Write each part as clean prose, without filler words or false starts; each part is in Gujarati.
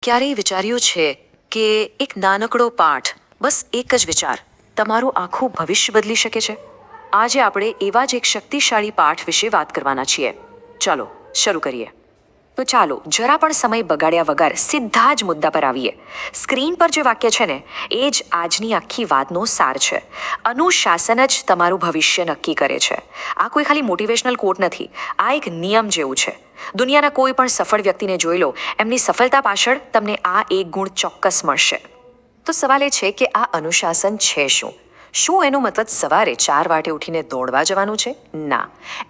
ક્યારેય વિચાર્યું છે કે એક નાનકડો પાઠ, બસ એક જ વિચાર તમારું આખું ભવિષ્ય બદલી શકે છે? આજે આપણે એવા જ એક શક્તિશાળી પાઠ વિશે વાત કરવાના છીએ. ચાલો શરૂ કરીએ. તો ચાલો જરા પણ સમય બગાડ્યા વગર સીધા જ મુદ્દા પર આવીએ. સ્ક્રીન પર જે વાક્ય છે ને, એ જ આજની આખી વાતનો સાર છે. અનુશાસન જ તમારું ભવિષ્ય નક્કી કરે છે. આ કોઈ ખાલી મોટિવેશનલ કોટ નથી, આ એક નિયમ જેવું છે. દુનિયાના કોઈ પણ સફળ વ્યક્તિને જોઈ લો, એમની સફળતા પાછળ તમને આ એક ગુણ ચોક્કસ મળશે. તો સવાલ એ છે કે આ અનુશાસન છે શું? શું એનો મતલબ સવારે 4 વાગે ઉઠીને દોડવા જવાનું છે? ના,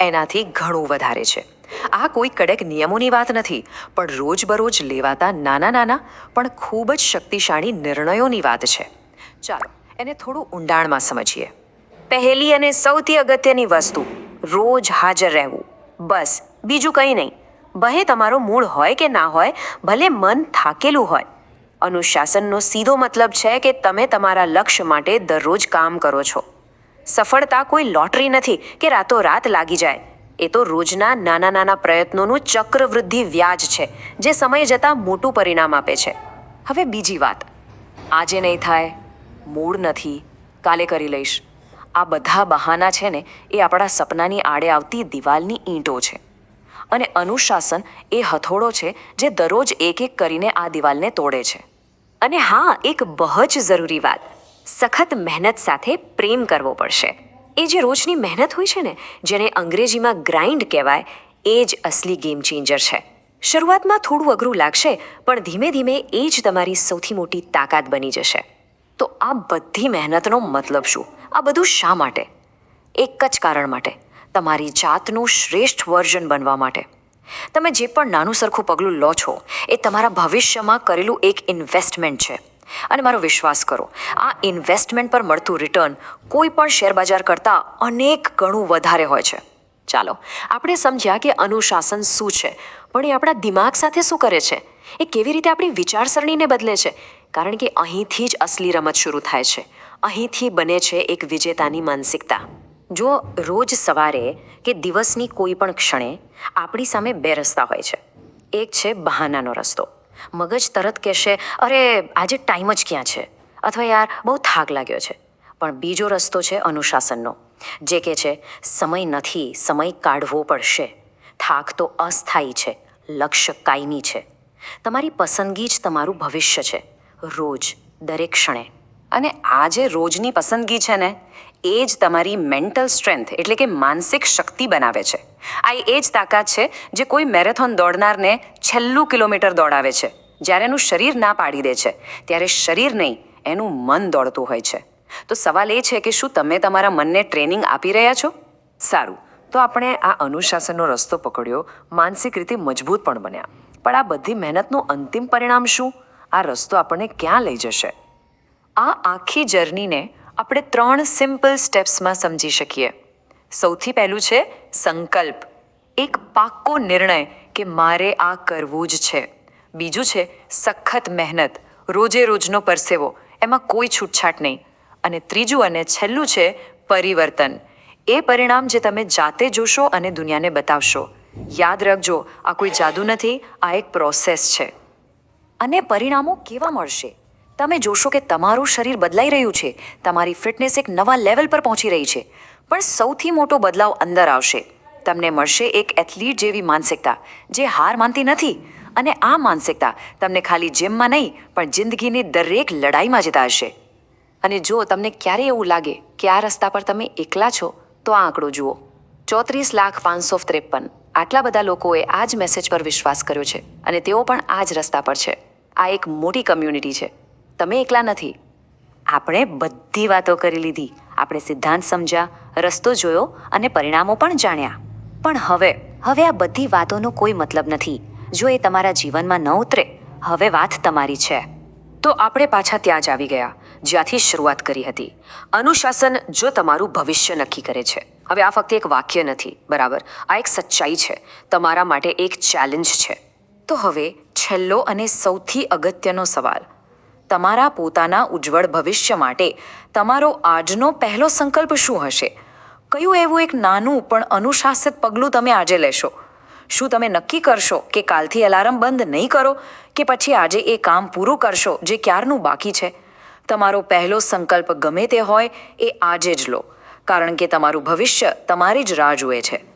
એનાથી ઘણું વધારે છે. આ કોઈ કડક નિયમોની વાત નથી, પણ રોજબરોજ લેવાતા નાના નાના પણ ખૂબ જ શક્તિશાળી નિર્ણયોની વાત છે. ચાલો એને થોડું ઊંડાણમાં સમજીએ. પહેલી અને સૌથી અગત્યની વસ્તુ, રોજ હાજર રહેવું. બસ, બીજું કંઈ નહીં. ભલે તમારો મૂડ હોય કે ના હોય, ભલે મન થાકેલું હોય. અનુશાસનનો સીધો મતલબ છે કે તમે તમારા લક્ષ્ય માટે દરરોજ કામ કરો છો. સફળતા કોઈ લોટરી નથી કે રાતોરાત લાગી જાય. એ તો રોજના નાના નાના પ્રયત્નોનું ચક્રવૃદ્ધિ વ્યાજ છે, જે સમય જતાં મોટું પરિણામ આપે છે. હવે બીજી વાત, આજે નહીં થાય, મૂડ નથી, કાલે કરી લઈશ, આ બધા બહાના છે ને, એ આપણા સપનાની આડે આવતી દિવાલની ઈંટો છે. અને અનુશાસન એ હથોડો છે જે દરરોજ એક એક કરીને આ દિવાલને તોડે છે. અને હા, એક બહુ જ જરૂરી વાત, સખત મહેનત સાથે પ્રેમ કરવો પડશે. એ જે રોજની મહેનત હોય છે ને, જેને અંગ્રેજીમાં ગ્રાઇન્ડ કહેવાય, એ જ અસલી ગેમ ચેન્જર છે. શરૂઆતમાં થોડું અઘરું લાગશે, પણ ધીમે ધીમે એ જ તમારી સૌથી મોટી તાકાત બની જશે. તો આ બધી મહેનતનો મતલબ શું? આ બધું શા માટે? એક જ કારણ માટે, તમારી જાતનું શ્રેષ્ઠ વર્ઝન બનવા માટે. તમે જે પણ નાનું સરખું પગલું લો છો, એ તમારા ભવિષ્યમાં કરેલું એક ઇન્વેસ્ટમેન્ટ છે. અને મારો વિશ્વાસ કરો, આ ઇન્વેસ્ટમેન્ટ પર મળતું રિટર્ન કોઈ પણ શેરબજાર કરતાં અનેક ગણું વધારે હોય છે. ચાલો આપણે સમજ્યા કે અનુશાસન શું છે, પણ એ આપણા દિમાગ સાથે શું કરે છે, એ કેવી રીતે આપણી વિચારસરણીને બદલે છે. કારણ કે અહીંથી જ અસલી રમત શરૂ થાય છે. અહીંથી બને છે એક વિજેતાની માનસિકતા. જો રોજ સવારે કે દિવસની કોઈ પણ ક્ષણે આપણી સામે 2 રસ્તા હોય છે. એક છે બહાનાનો રસ્તો. મગજ તરત કહેશે, અરે આજે ટાઈમ જ ક્યાં છે, અથવા યાર બહુ થાક લાગ્યો છે. પણ બીજો રસ્તો છે અનુશાસનનો, જે કહે છે સમય નથી, સમય કાઢવો પડશે. થાક તો અસ્થાયી છે, લક્ષ્ય કાયમી છે. તમારી પસંદગી જ તમારું ભવિષ્ય છે, રોજ, દરેક ક્ષણે. અને આ જે રોજની પસંદગી છે ને, એ જ તમારી મેન્ટલ સ્ટ્રેન્થ એટલે કે માનસિક શક્તિ બનાવે છે. આ એ જ તાકાત છે જે કોઈ મેરેથોન દોડનારને છેલ્લું કિલોમીટર દોડાવે છે. જ્યારે એનું શરીર ના પાડી દે છે, ત્યારે શરીર નહીં, એનું મન દોડતું હોય છે. તો સવાલ એ છે કે શું તમે તમારા મનને ટ્રેનિંગ આપી રહ્યા છો? સારું, તો આપણે આ અનુશાસનનો રસ્તો પકડ્યો, માનસિક રીતે મજબૂત પણ બન્યા. પણ આ બધી મહેનતનું અંતિમ પરિણામ શું? આ રસ્તો આપણને ક્યાં લઈ જશે? આ આખી જર્નીને આપણે 3 સિમ્પલ સ્ટેપ્સમાં સમજી શકીએ. સૌથી પહેલું છે સંકલ્પ, એક પાક્કો નિર્ણય કે મારે આ કરવું જ છે. બીજું છે સખત મહેનત, રોજે રોજનો પરસેવો, એમાં કોઈ છૂટછાટ નહીં. અને ત્રીજું અને છેલ્લું છે પરિવર્તન, એ પરિણામ જે તમે જાતે જોશો અને દુનિયાને બતાવશો. યાદ રાખજો, આ કોઈ જાદુ નથી, આ એક પ્રોસેસ છે. અને પરિણામો કેવા મળશે? તમે જોશો કે તમારું શરીર બદલાઈ રહ્યું છે, તમારી ફિટનેસ એક નવા લેવલ પર પહોંચી રહી છે. પણ સૌથી મોટો બદલાવ અંદર આવશે. તમને મળશે એક એથ્લીટ જેવી માનસિકતા, જે હાર માનતી નથી. અને આ માનસિકતા તમને ખાલી જીમમાં નહીં, પણ જિંદગીની દરેક લડાઈમાં જીતાડશે. અને જો તમને ક્યારેય એવું લાગે કે આ રસ્તા પર તમે એકલા છો, તો આ આંકડો જુઓ, 34,553. આટલા બધા લોકોએ આ જ મેસેજ પર વિશ્વાસ કર્યો છે, અને તેઓ પણ આ જ રસ્તા પર છે. આ એક મોટી કમ્યુનિટી છે. તમે એકલા નથી. આપણે બધી વાતો કરી લીધી, આપણે સિદ્ધાંત સમજ્યા, રસ્તો જોયો અને પરિણામો પણ જાણ્યા. પણ હવે આ બધી વાતોનો કોઈ મતલબ નથી જો એ તમારા જીવનમાં ન ઉતરે. હવે વાત તમારી છે. તો આપણે પાછા ત્યાં જ આવી ગયા જ્યાંથી શરૂઆત કરી હતી. અનુશાસન જો તમારું ભવિષ્ય નક્કી કરે છે. હવે આ ફક્ત એક વાક્ય નથી, બરાબર, આ એક સચ્ચાઈ છે, તમારા માટે એક ચેલેન્જ છે. તો હવે છેલ્લો અને સૌથી અગત્યનો સવાલ, તમારા પોતાના ઉજ્જવળ ભવિષ્ય માટે તમારો આજનો પહેલો સંકલ્પ શું હશે? કયું એવું એક નાનું પણ અનુશાસિત પગલું તમે આજે લેશો? શું તમે નક્કી કરશો કે કાલથી એલાર્મ બંધ નહીં કરો કે પછી આજે એ કામ પૂરું કરશો જે ક્યારનું બાકી છે? તમારો પહેલો સંકલ્પ ગમે તે હોય એ આજે જ લો, કારણ કે તમારું ભવિષ્ય તમારી જ રાહ જુએ છે.